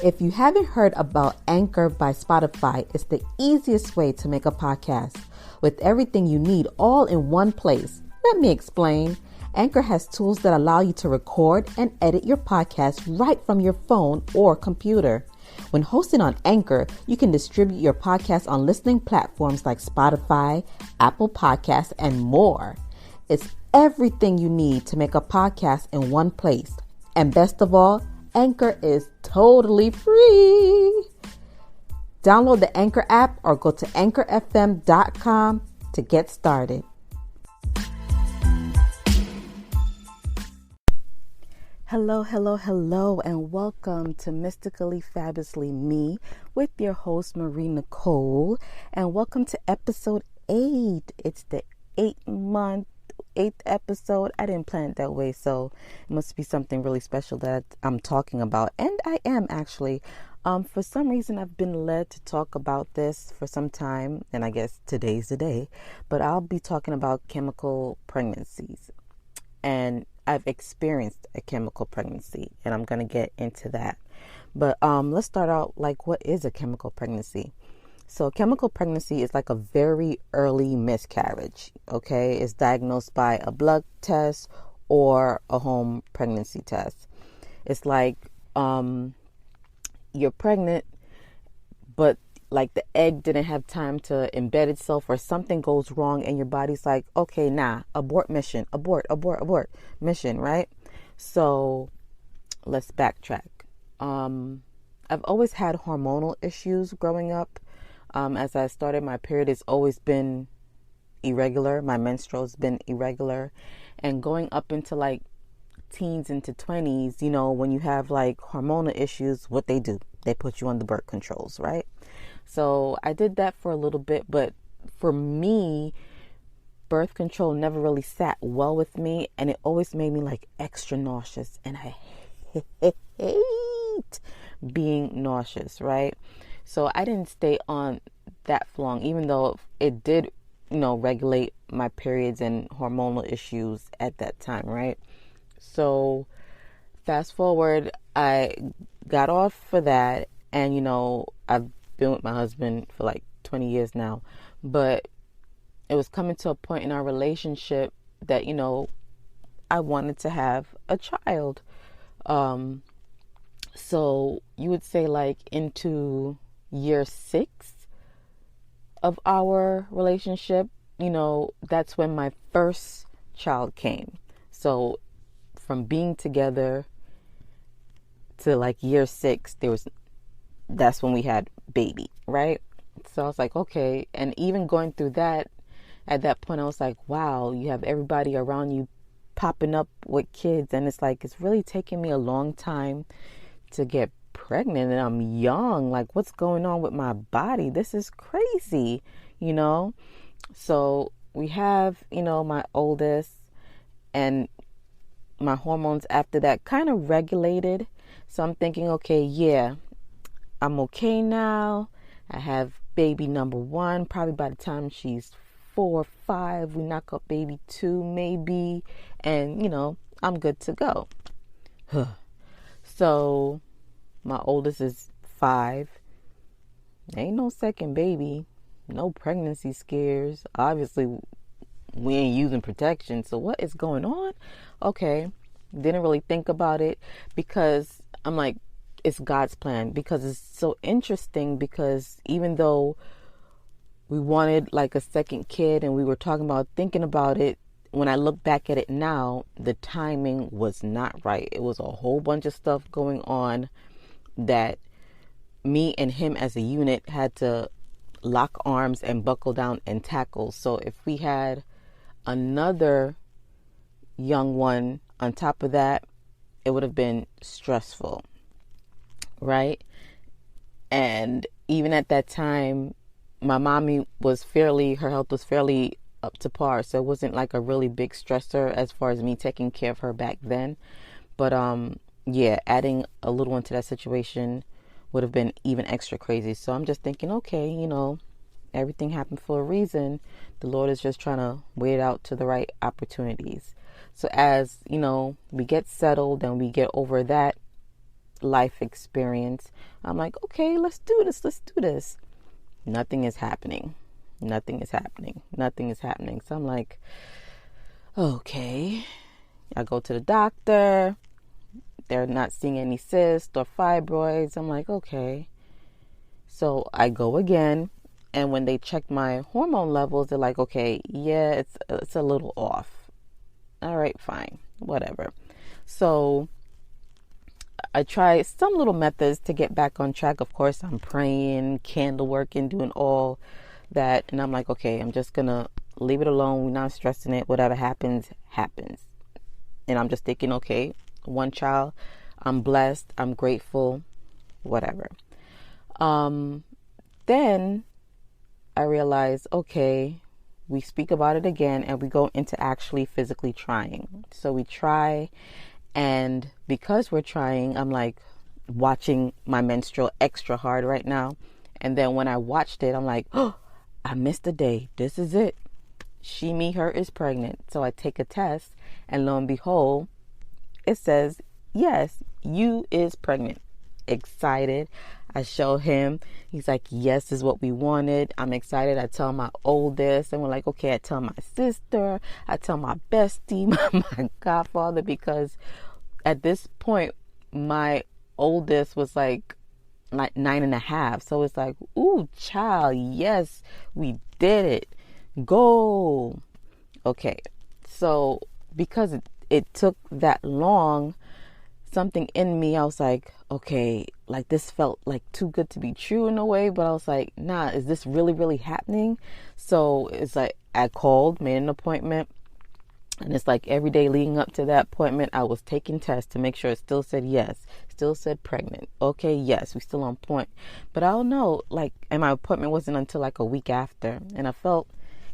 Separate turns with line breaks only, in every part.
If you haven't heard about Anchor by Spotify, it's the easiest way to make a podcast with everything you need all in one place. Let me explain. Anchor has tools that allow you to record and edit your podcast right from your phone or computer. When hosting on Anchor, you can distribute your podcast on listening platforms like Spotify, Apple Podcasts, and more. It's everything you need to make a podcast in one place. And best of all, Anchor is totally free. Download the Anchor app or go to anchorfm.com to get started. Hello, and welcome to Mystically Fabulously Me with your host, Marie Nikole, and welcome to episode 8. It's the 8th episode. I didn't plan it that way, so it must be something really special that I'm talking about, and I am actually. For some reason, I've been led to talk about this for some time, and I guess today's the day, but I'll be talking about chemical pregnancies, and I've experienced a chemical pregnancy, and I'm going to get into that. But let's start out, what is a chemical pregnancy? So chemical pregnancy is like a very early miscarriage, okay? It's diagnosed by a blood test or a home pregnancy test. It's like you're pregnant, but like the egg didn't have time to embed itself, or something goes wrong and your body's like, okay, abort mission, abort mission, right? So let's backtrack. I've always had hormonal issues growing up. As I started my period, it's always been irregular. My menstrual's been irregular. And going up into teens into 20s, when you have hormonal issues, what they do, they put you on the birth controls, right? So I did that for a little bit, but for me, birth control never really sat well with me, and it always made me extra nauseous, and I hate being nauseous, right? So I didn't stay on that for long, even though it did, regulate my periods and hormonal issues at that time, right? So fast forward, I got off for that, and, I've been with my husband for 20 years now, but it was coming to a point in our relationship that, I wanted to have a child. So you would say into year 6 of our relationship, that's when my first child came. So from being together to year 6, that's when we had baby, right? So I was like, okay. And even going through that, at that point, I was like, wow, you have everybody around you popping up with kids. And it's it's really taking me a long time to get pregnant, and I'm young. What's going on with my body? This is crazy, So we have, my oldest, and my hormones after that kind of regulated. So I'm thinking, okay, yeah, I'm okay now. I have baby number 1. Probably by the time she's 4 or 5, we knock up baby 2 maybe, and I'm good to go. So my oldest is 5. Ain't no second baby, no pregnancy scares. Obviously we ain't using protection, so what is going on? Okay, didn't really think about it, because I'm like, it's God's plan. Because it's so interesting, because even though we wanted a second kid and we were thinking about it, when I look back at it now, the timing was not right. It was a whole bunch of stuff going on that me and him as a unit had to lock arms and buckle down and tackle. So if we had another young one on top of that, it would have been stressful, right? And even at that time, my mommy her health was fairly up to par, so it wasn't a really big stressor as far as me taking care of her back then. But yeah, adding a little one to that situation would have been even extra crazy. So I'm just thinking, okay, everything happened for a reason. The Lord is just trying to wait out to the right opportunities. So as we get settled and we get over that, life experience. I'm like, okay, let's do this. Nothing is happening. So I'm like, okay. I go to the doctor. They're not seeing any cysts or fibroids. I'm like, okay. So I go again. And when they check my hormone levels, they're like, okay, yeah, it's a little off. All right, fine, whatever. So I try some little methods to get back on track. Of course, I'm praying, candle working, doing all that. And I'm like, okay, I'm just going to leave it alone. We're not stressing it. Whatever happens, happens. And I'm just thinking, okay, one child, I'm blessed, I'm grateful, whatever. Then I realized, okay, we speak about it again and we go into actually physically trying. So we try, and because we're trying, I'm like watching my menstrual extra hard right now. And then when I watched it, I'm like, oh, I missed a day. This is it. She, me, her is pregnant. So I take a test, and lo and behold, it says, yes, you is pregnant. Excited. I show him. He's like, yes, this is what we wanted. I'm excited. I tell my oldest, and we're like, okay. I tell my sister. I tell my bestie, my godfather, because at this point, my oldest was like 9.5. So it's like, ooh, child, yes, we did it. Go. Okay. So because it took that long, something in me, I was like, okay, like this felt like too good to be true in a way, but I was like, nah, is this really, really happening? So it's like, I called, made an appointment, and it's like every day leading up to that appointment, I was taking tests to make sure it still said yes, still said pregnant. Okay, yes, we still on point. But I don't know, like, and my appointment wasn't until like a week after, and I felt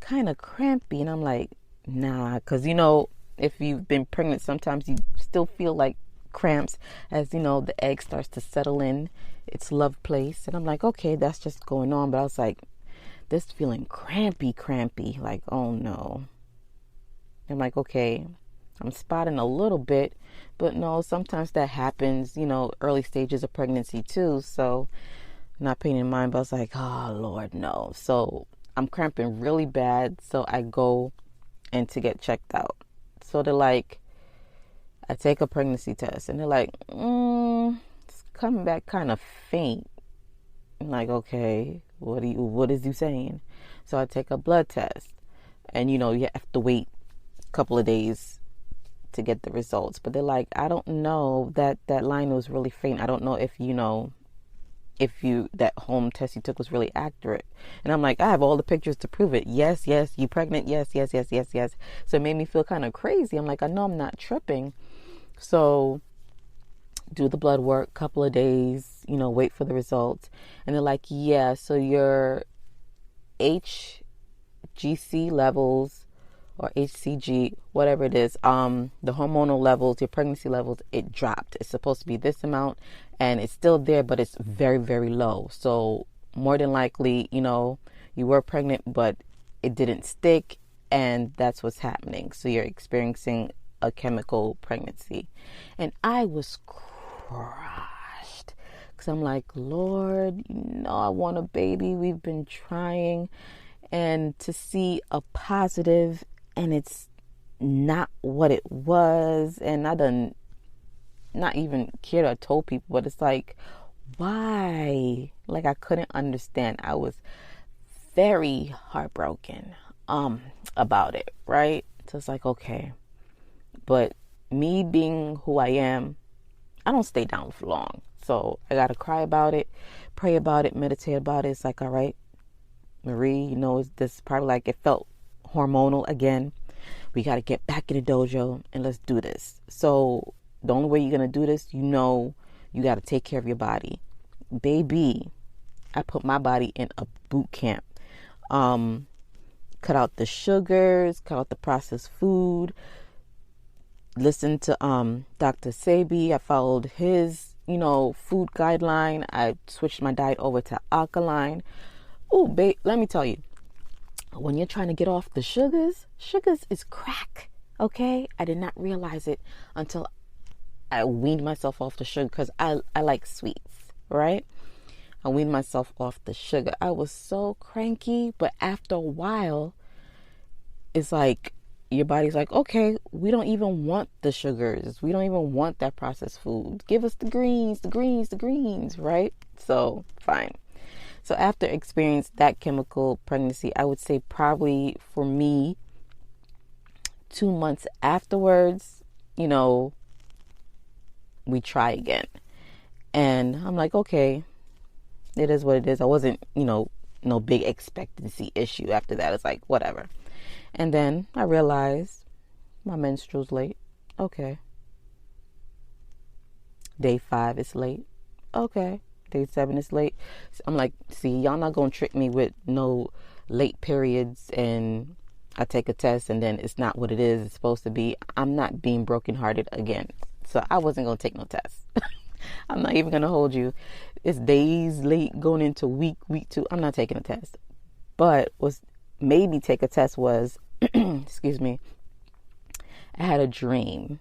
kind of crampy, and I'm like, nah, because, you know, if you've been pregnant, sometimes you still feel like cramps as, you know, the egg starts to settle in its love place. And I'm like, okay, that's just going on. But I was like, this feeling crampy, like, oh no. I'm like, okay, I'm spotting a little bit, but no, sometimes that happens, you know, early stages of pregnancy too. So not paying in mind, but I was like, oh Lord, no. So I'm cramping really bad. So I go and to get checked out. So they're like, I take a pregnancy test, and they're like, it's coming back kind of faint. I'm like, okay, what is you saying? So I take a blood test, and, you know, you have to wait a couple of days to get the results. But they're like, I don't know, that line was really faint. I don't know if, you know, that home test you took was really accurate. And I'm like, I have all the pictures to prove it. Yes, you pregnant. Yes. So it made me feel kind of crazy. I'm like, I know I'm not tripping. So do the blood work, couple of days, you know, wait for the results. And they're like, yeah, so your HGC levels or HCG, whatever it is, the hormonal levels, your pregnancy levels, it dropped. It's supposed to be this amount, and it's still there, but it's very, very low. So more than likely, you know, you were pregnant, but it didn't stick, and that's what's happening. So you're experiencing a chemical pregnancy. And I was crushed, because I'm like, Lord, you know, I want a baby. We've been trying, and to see a positive, and it's not what it was. And I done not even cared or told people, but it's like, why? Like, I couldn't understand. I was very heartbroken about it, right? So it's like, okay. But me being who I am, I don't stay down for long. So I got to cry about it, pray about it, meditate about it. It's like, all right, Marie, you know, this is probably like, it felt hormonal again. We got to get back in the dojo and let's do this. So the only way you're going to do this, you know, you got to take care of your body. Baby, I put my body in a boot camp. Cut out the sugars, cut out the processed food. Listen to Dr. Sebi. I followed his, you know, food guideline. I switched my diet over to alkaline. Oh, babe, let me tell you, when you're trying to get off the sugars is crack, okay? I did not realize it until I weaned myself off the sugar because I like sweets, right? I weaned myself off the sugar. I was so cranky, but after a while, it's like your body's like, okay, we don't even want the sugars. We don't even want that processed food. Give us the greens, the greens, the greens, right? So, fine. So after experiencing that chemical pregnancy, I would say probably for me, 2 months afterwards, we try again. And I'm like, okay, it is what it is. I wasn't, no big expectancy issue after that. It's like, whatever. And then I realized my menstrual's late. Okay. Day 5 is late. Okay. Day 7 is late. So I'm like, see, y'all not going to trick me with no late periods and I take a test and then it's not what it is. It's supposed to be. I'm not being brokenhearted again. So I wasn't going to take no test. I'm not even going to hold you. It's days late going into week 2. I'm not taking a test. But what made me take a test was, excuse me, I had a dream.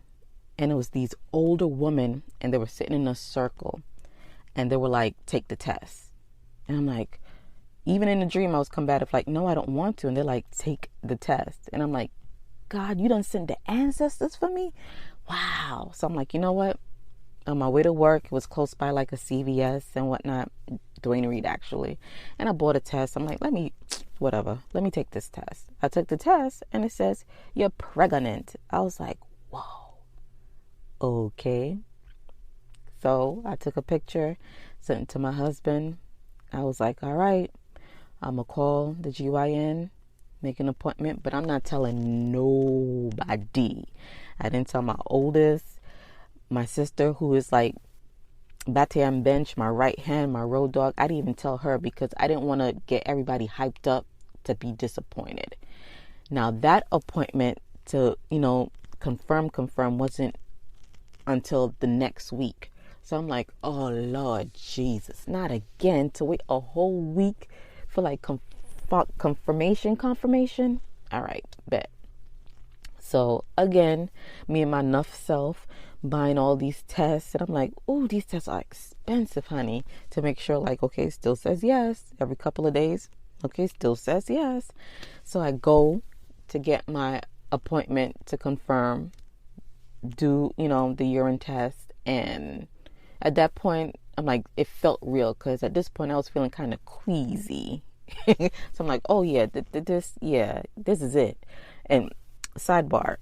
And it was these older women and they were sitting in a circle. And they were like, take the test. And I'm like, even in the dream, I was combative, like, no, I don't want to. And they're like, take the test. And I'm like, God, you done sent the ancestors for me? Wow. So I'm like, you know what? On my way to work, it was close by like a CVS and whatnot. Dwayne Reed, actually. And I bought a test. I'm like, let me take this test. I took the test and it says, you're pregnant. I was like, whoa. Okay. So I took a picture, sent it to my husband. I was like, all right, I'm going to call the GYN, make an appointment, but I'm not telling nobody. I didn't tell my oldest, my sister, who is like Batiam Bench, my right hand, my road dog. I didn't even tell her because I didn't want to get everybody hyped up to be disappointed. Now that appointment to, confirm wasn't until the next week. So I'm like, oh, Lord Jesus, not again, to wait a whole week for like confirmation. All right, bet. So again, me and my enough self buying all these tests. And I'm like, oh, these tests are expensive, honey, to make sure like, okay, still says yes every couple of days. Okay, still says yes. So I go to get my appointment to confirm, do, the urine test. And at that point, I'm like, it felt real because at this point I was feeling kind of queasy. So I'm like, oh yeah, this is it. And sidebar,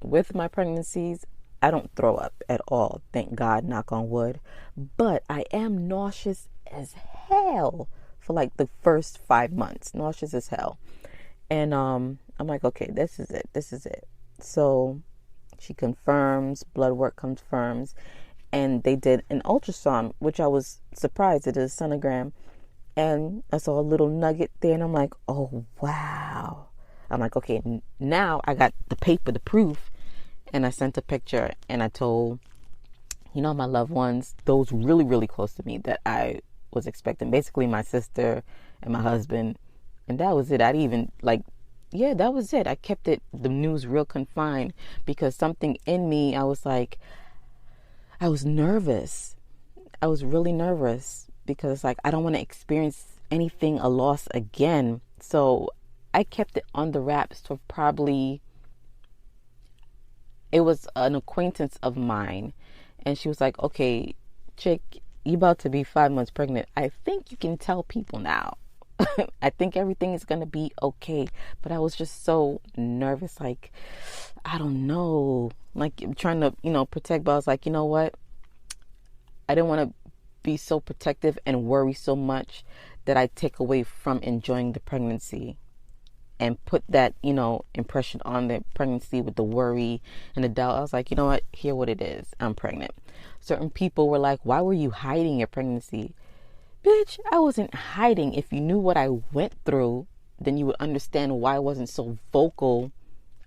with my pregnancies, I don't throw up at all. Thank God, knock on wood. But I am nauseous as hell for like the first 5 months. Nauseous as hell. And I'm like, okay, this is it. So she confirms, blood work confirms. And they did an ultrasound, which I was surprised. It is a sonogram. And I saw a little nugget there. And I'm like, oh, wow. I'm like, okay, now I got the paper, the proof. And I sent a picture. And I told, my loved ones, those really, really close to me that I was expecting. Basically, my sister and my husband. And that was it. I didn't even, that was it. I kept the news real confined. Because something in me, I was like, I was nervous. I was really nervous because I don't want to experience anything, a loss again. So I kept it on the wraps for probably, it was an acquaintance of mine. And she was like, okay, chick, you about to be 5 months pregnant. I think you can tell people now. I think everything is going to be okay. But I was just so nervous. I don't know. I'm trying to, protect. But I was like, you know what? I didn't want to be so protective and worry so much that I take away from enjoying the pregnancy and put that, impression on the pregnancy with the worry and the doubt. I was like, you know what? Hear what it is. I'm pregnant. Certain people were like, why were you hiding your pregnancy? Bitch, I wasn't hiding. If you knew what I went through, then you would understand why I wasn't so vocal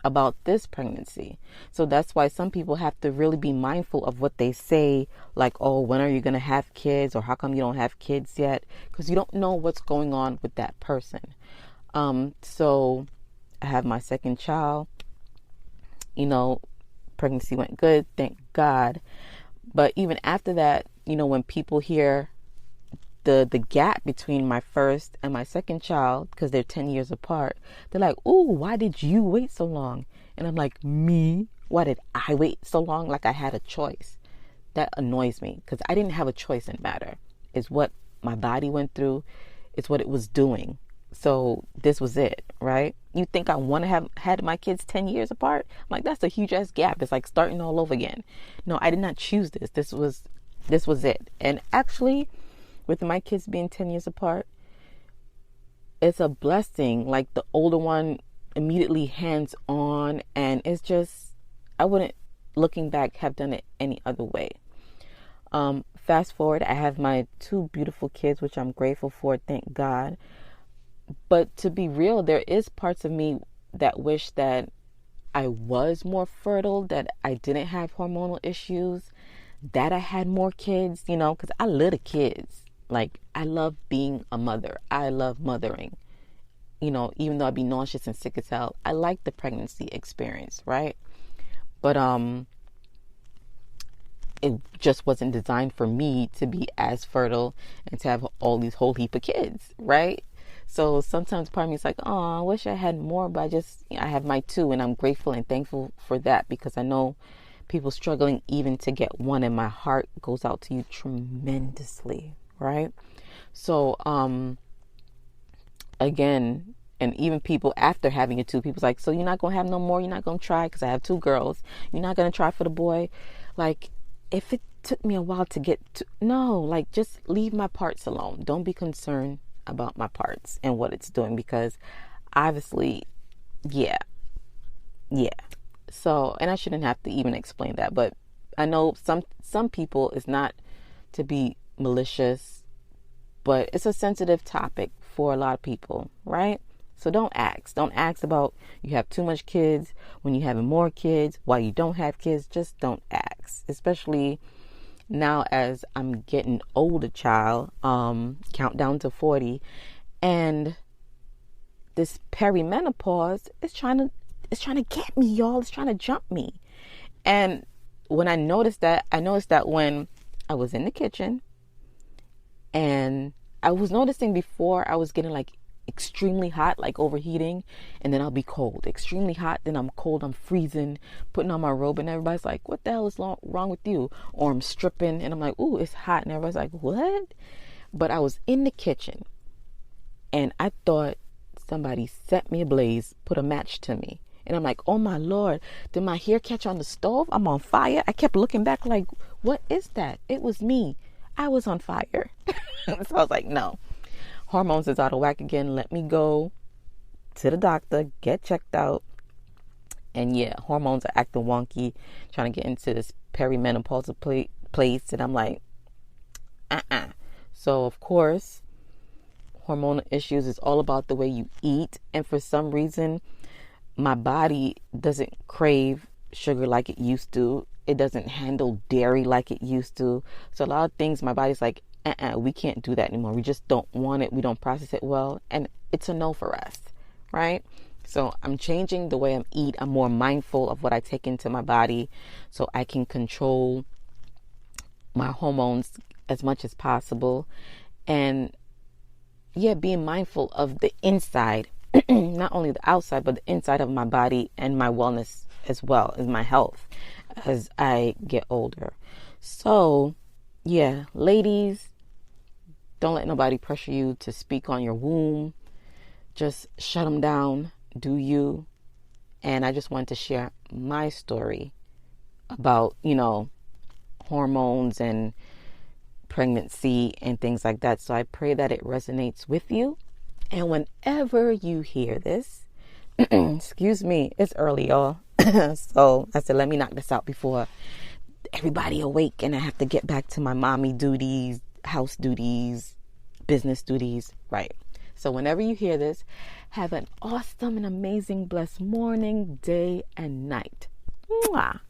about this pregnancy. So that's why some people have to really be mindful of what they say, like, oh, when are you going to have kids, or how come you don't have kids yet? Because you don't know what's going on with that person. So I have my second child, pregnancy went good, thank God. But even after that, when people hear the gap between my first and my second child, because they're 10 years apart, they're like, "Ooh, why did you wait so long?" And I'm like, "Me? Why did I wait so long? Like I had a choice." That annoys me, because I didn't have a choice in matter. It's what my body went through. It's what it was doing. So this was it, right? You think I want to have had my kids 10 years apart? I'm like, that's a huge ass gap. It's like starting all over again. No, I did not choose this. This was it. And actually, with my kids being 10 years apart, it's a blessing. Like the older one immediately hands on, and it's just, I wouldn't, looking back, have done it any other way. Fast forward, I have my 2 beautiful kids, which I'm grateful for, thank God. But to be real, there is parts of me that wish that I was more fertile, that I didn't have hormonal issues, that I had more kids, because I love the kids. Like, I love being a mother. I love mothering. Even though I'd be nauseous and sick as hell, I like the pregnancy experience, right? But it just wasn't designed for me to be as fertile and to have all these whole heap of kids, right? So sometimes part of me is like, oh, I wish I had more, but I have my 2, and I'm grateful and thankful for that, because I know people struggling even to get one, and my heart goes out to you tremendously, right? So again, and even people after having a 2, people's like, so you're not gonna have no more? You're not gonna try? Because I have 2 girls. You're not gonna try for the boy? Like, if it took me a while to get to, no, like, just leave my parts alone. Don't be concerned about my parts and what it's doing, because obviously, yeah. So, and I shouldn't have to even explain that, but I know some people, it's not to be malicious, but it's a sensitive topic for a lot of people, right? So don't ask about you have too much kids, when you having more kids, why you don't have kids. Just don't ask, especially now as I'm getting older, child, countdown to 40, and this perimenopause is trying to get me, y'all. It's trying to jump me. And when I noticed that when I was in the kitchen, and I was noticing before I was getting like extremely hot, like overheating, and then I'll be cold, extremely hot, then I'm cold, I'm freezing, putting on my robe, and everybody's like, what the hell is wrong with you? Or I'm stripping and I'm like, ooh, it's hot, and everybody's like, what? But I was in the kitchen and I thought somebody set me ablaze, put a match to me, and I'm like, oh my Lord, did my hair catch on the stove? I'm on fire. I kept looking back like, what is that? It was me. I was on fire. So I was like, no, hormones is out of whack again. Let me go to the doctor, get checked out. And yeah, hormones are acting wonky, trying to get into this perimenopausal place. And I'm like, So of course, hormonal issues is all about the way you eat. And for some reason, my body doesn't crave sugar like it used to. It doesn't handle dairy like it used to. So a lot of things, my body's like, we can't do that anymore. We just don't want it. We don't process it well. And it's a no for us, right? So I'm changing the way I eat. I'm more mindful of what I take into my body so I can control my hormones as much as possible. And yeah, being mindful of the inside, not only the outside, but the inside of my body and my wellness as well as my health as I get older. So yeah, ladies, don't let nobody pressure you to speak on your womb. Just shut them down. Do you? And I just wanted to share my story about, hormones and pregnancy and things like that. So I pray that it resonates with you. And whenever you hear this, excuse me, it's early, y'all. So I said, let me knock this out before everybody awake and I have to get back to my mommy duties, house duties, business duties, right? So whenever you hear this, have an awesome and amazing, blessed morning, day, and night. Mwah.